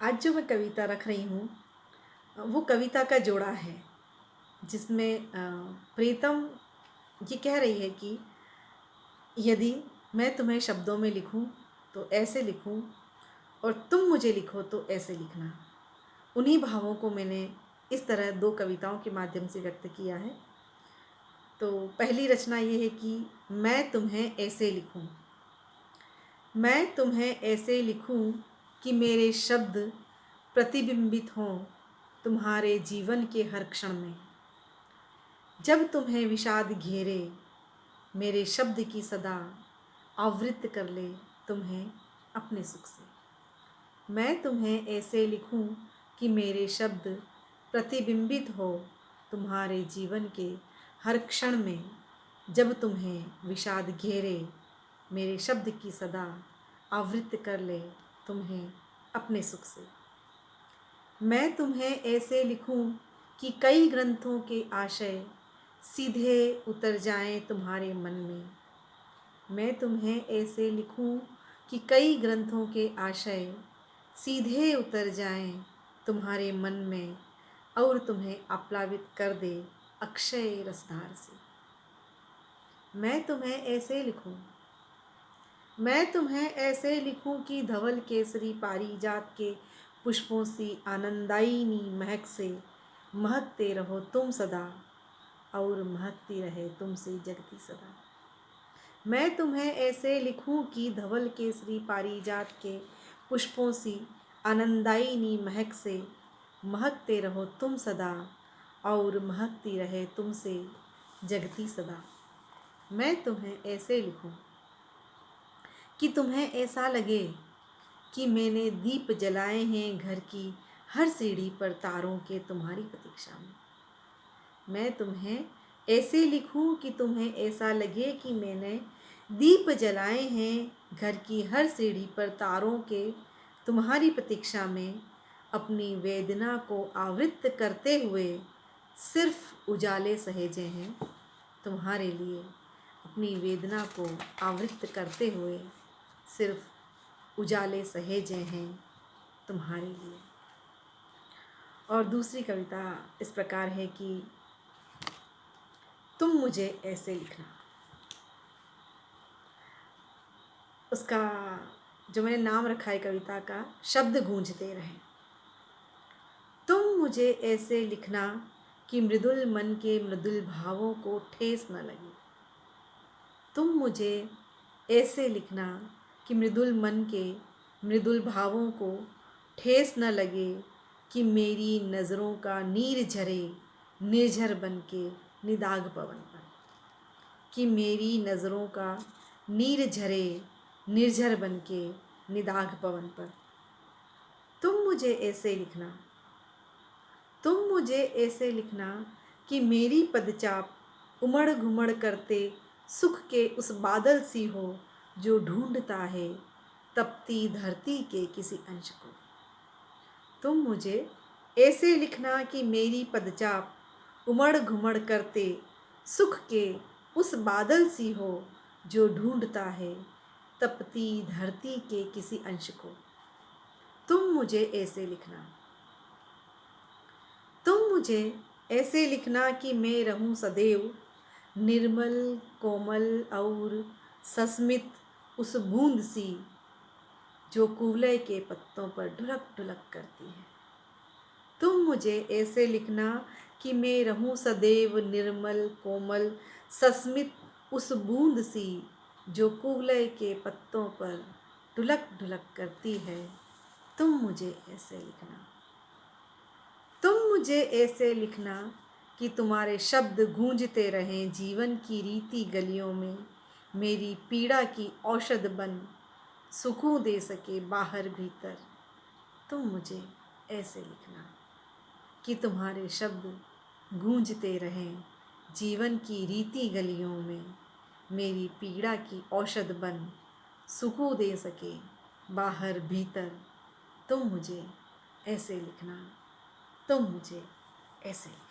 आज जो मैं कविता रख रही हूँ वो कविता का जोड़ा है जिसमें प्रीतम ये कह रही है कि यदि मैं तुम्हें शब्दों में लिखूं तो ऐसे लिखूं और तुम मुझे लिखो तो ऐसे लिखना। उन्हीं भावों को मैंने इस तरह दो कविताओं के माध्यम से व्यक्त किया है। तो पहली रचना ये है कि मैं तुम्हें ऐसे लिखूं। मैं तुम्हें ऐसे लिखूं कि मेरे शब्द प्रतिबिंबित हों तुम्हारे जीवन के हर क्षण में। जब तुम्हें विषाद घेरे मेरे शब्द की सदा आवृत्त कर ले तुम्हें अपने सुख से। मैं तुम्हें ऐसे लिखूं कि मेरे शब्द प्रतिबिंबित हो तुम्हारे जीवन के हर क्षण में। जब तुम्हें विषाद घेरे मेरे शब्द की सदा आवृत्त कर ले तुम्हें अपने सुख से। मैं तुम्हें ऐसे लिखूं कि कई ग्रंथों के आशय सीधे उतर जाएं तुम्हारे मन में। मैं तुम्हें ऐसे लिखूं कि कई ग्रंथों के आशय सीधे उतर जाएं तुम्हारे मन में और तुम्हें आप्लावित कर दे अक्षय रसधार से। मैं तुम्हें ऐसे लिखूं। मैं तुम्हें ऐसे लिखूं कि धवल केसरी पारिजात के पुष्पों सी आनंदायिनी महक से महकते रहो तुम सदा और महकती रहे तुमसे जगती सदा। मैं तुम्हें ऐसे लिखूं कि धवल केसरी पारिजात के पुष्पों सी आनंदायिनी महक से महकते रहो तुम सदा और महकती रहे तुमसे जगती सदा। मैं तुम्हें ऐसे लिखूं कि तुम्हें ऐसा लगे कि मैंने दीप जलाए हैं घर की हर सीढ़ी पर तारों के तुम्हारी प्रतीक्षा में। मैं तुम्हें ऐसे लिखूं कि तुम्हें ऐसा लगे कि मैंने दीप जलाए हैं घर की हर सीढ़ी पर तारों के तुम्हारी प्रतीक्षा में। अपनी वेदना को आवृत्त करते हुए सिर्फ उजाले सहेजे हैं तुम्हारे लिए। अपनी वेदना को आवृत्त करते हुए सिर्फ उजाले सहेजे हैं तुम्हारे लिए। और दूसरी कविता इस प्रकार है कि तुम मुझे ऐसे लिखना। उसका जो मैंने नाम रखा है कविता का, शब्द गूंजते रहें। तुम मुझे ऐसे लिखना कि मृदुल मन के मृदुल भावों को ठेस न लगे। तुम मुझे ऐसे लिखना कि मृदुल मन के मृदुल भावों को ठेस न लगे। कि मेरी नज़रों का नीर झरे निर्झर बन के निदाग पवन पर। कि मेरी नज़रों का नीर झरे निर्झर बन के निदाग पवन पर। तुम मुझे ऐसे लिखना। तुम मुझे ऐसे लिखना कि मेरी पदचाप उमड़ घुमड़ करते सुख के उस बादल सी हो जो ढूंढता है तपती धरती के किसी अंश को। तुम मुझे ऐसे लिखना कि मेरी पदचाप उमड़ घुमड़ करते सुख के उस बादल सी हो जो ढूंढता है तपती धरती के किसी अंश को। तुम मुझे ऐसे लिखना। तुम मुझे ऐसे लिखना कि मैं रहूं सदैव निर्मल कोमल और सस्मित उस बूंद सी जो कुवलय के पत्तों पर ढुलक ढुलक करती है। तुम मुझे ऐसे लिखना कि मैं रहूं सदैव निर्मल कोमल सस्मित उस बूंद सी जो कुवलय के पत्तों पर ढुलक ढुलक करती है। तुम मुझे ऐसे लिखना। तुम मुझे ऐसे लिखना कि तुम्हारे शब्द गूंजते रहें जीवन की रीति गलियों में। मेरी पीड़ा की औषध बन सुकून दे सके बाहर भीतर। तुम मुझे ऐसे लिखना कि तुम्हारे शब्द गूंजते रहें जीवन की रीति गलियों में। मेरी पीड़ा की औषध बन सुकून दे सके बाहर भीतर। तुम मुझे ऐसे लिखना। तुम मुझे ऐसे लिखना।